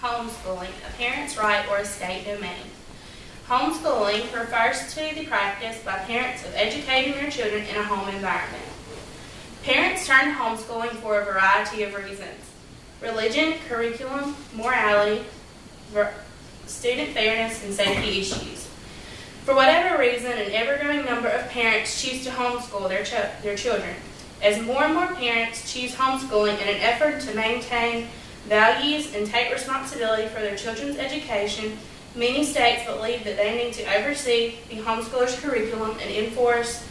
homeschooling, a parent's right or a state domain. Homeschooling refers to the practice by parents of educating their children in a home environment. Parents turn to homeschooling for a variety of reasons: religion, curriculum, morality, student fairness, and safety issues. For whatever reason, an ever-growing number of parents choose to homeschool their children. As more and more parents choose homeschooling in an effort to maintain values and take responsibility for their children's education, many states believe that they need to oversee the homeschooler's curriculum and enforce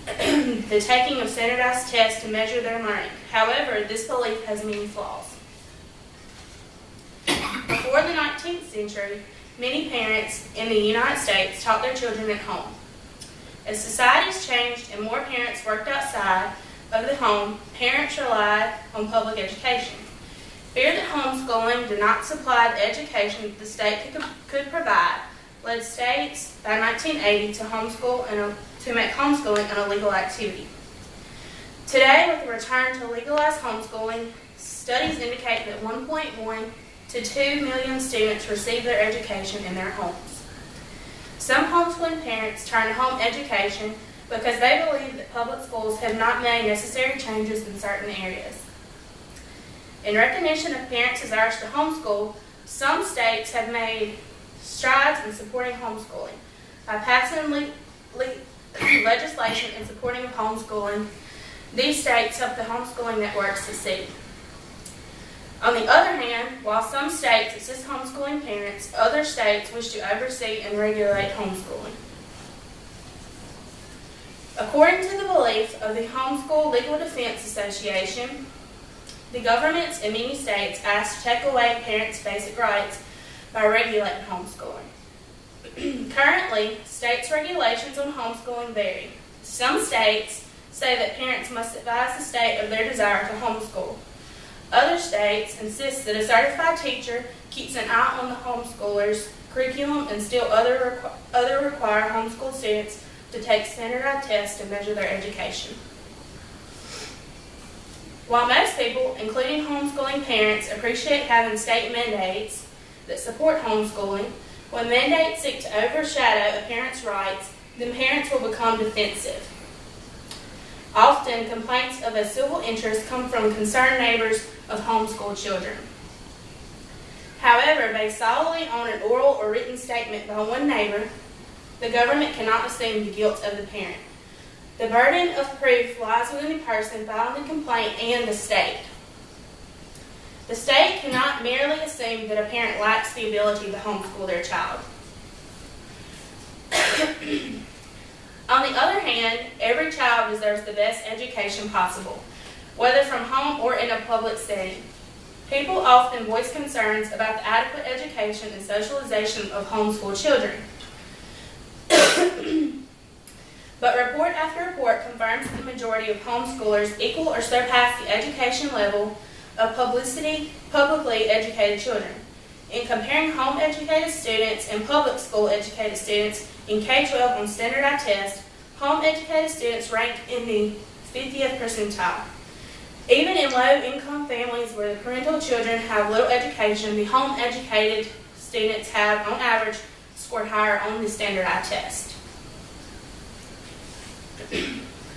the taking of standardized tests to measure their learning. However, this belief has many flaws. Before the 19th century, many parents in the United States taught their children at home. As societies changed and more parents worked outside of the home, parents relied on public education. Fear that homeschooling did not supply the education that the state could provide led states by 1980 to make homeschooling an illegal activity. Today, with the return to legalized homeschooling, studies indicate that 1.1 to 2 million students receive their education in their homes. Some homeschooling parents turn to home education because they believe that public schools have not made necessary changes in certain areas. In recognition of parents' desires to homeschool, some states have made strides in supporting homeschooling. By passing legislation in supporting homeschooling, these states help the homeschooling network succeed. On the other hand, while some states assist homeschooling parents, other states wish to oversee and regulate homeschooling. According to the belief of the Homeschool Legal Defense Association, the governments in many states ask to take away parents' basic rights by regulating homeschooling. Currently, states' regulations on homeschooling vary. Some states say that parents must advise the state of their desire to homeschool. Other states insist that a certified teacher keeps an eye on the homeschooler's curriculum and still other require homeschool students to take standardized tests to measure their education. While most people, including homeschooling parents, appreciate having state mandates that support homeschooling, when mandates seek to overshadow a parent's rights, then parents will become defensive. Often, complaints of a civil interest come from concerned neighbors of homeschooled children. However, based solely on an oral or written statement by one neighbor, the government cannot assume the guilt of the parent. The burden of proof lies within the person filing the complaint and the state. The state cannot merely assume that a parent lacks the ability to homeschool their child. On the other hand, every child deserves the best education possible, whether from home or in a public setting. People often voice concerns about the adequate education and socialization of homeschooled children. But report after report confirms that the majority of homeschoolers equal or surpass the education level of publicly educated children. In comparing home-educated students and public school-educated students in K-12 on standardized tests, home-educated students rank in the 50th percentile. Even in low-income families where the parental children have little education, the home-educated students have, on average, scored higher on the standardized test.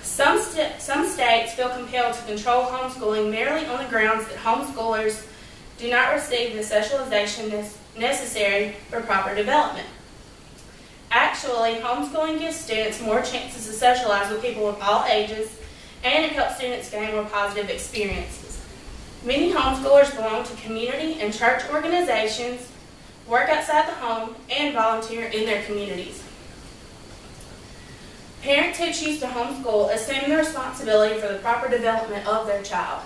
Some states feel compelled to control homeschooling merely on the grounds that homeschoolers do not receive the socialization necessary for proper development. Actually, homeschooling gives students more chances to socialize with people of all ages, and it helps students gain more positive experiences. Many homeschoolers belong to community and church organizations, work outside the home, and volunteer in their communities. Parents who choose to homeschool assume the responsibility for the proper development of their child.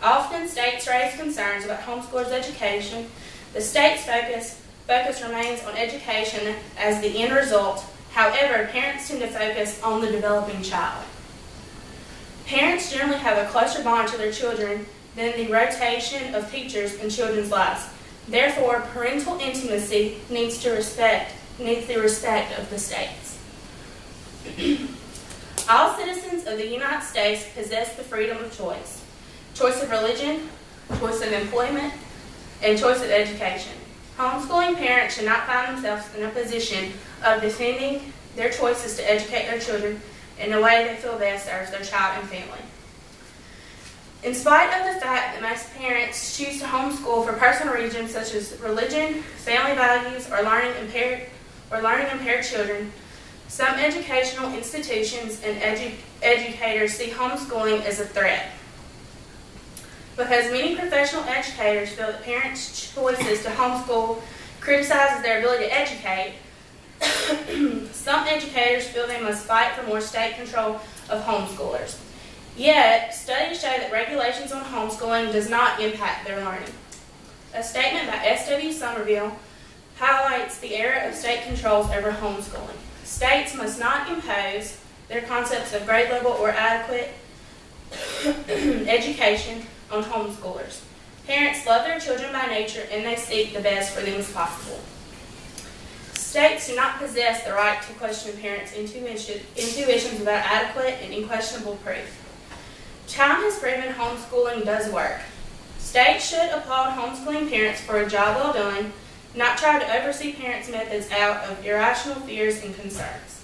Often, states raise concerns about homeschoolers' education. The state's focus remains on education as the end result. However, parents tend to focus on the developing child. Parents generally have a closer bond to their children than the rotation of teachers in children's lives. Therefore, parental intimacy needs the respect of the states. All citizens of the United States possess the freedom of choice. Choice of religion, choice of employment, and choice of education. Homeschooling parents should not find themselves in a position of defending their choices to educate their children in the way they feel best serves their child and family. In spite of the fact that most parents choose to homeschool for personal reasons such as religion, family values, or learning impaired children, some educational institutions and educators see homeschooling as a threat. Because many professional educators feel that parents' choices to homeschool criticizes their ability to educate, some educators feel they must fight for more state control of homeschoolers. Yet, studies show that regulations on homeschooling does not impact their learning. A statement by S.W. Somerville highlights the era of state controls over homeschooling. States must not impose their concepts of grade level or adequate education on homeschoolers. Parents love their children by nature and they seek the best for them as possible. States do not possess the right to question parents' intuitions without adequate and unquestionable proof. Time has proven homeschooling does work. States should applaud homeschooling parents for a job well done, not try to oversee parents' methods out of irrational fears and concerns.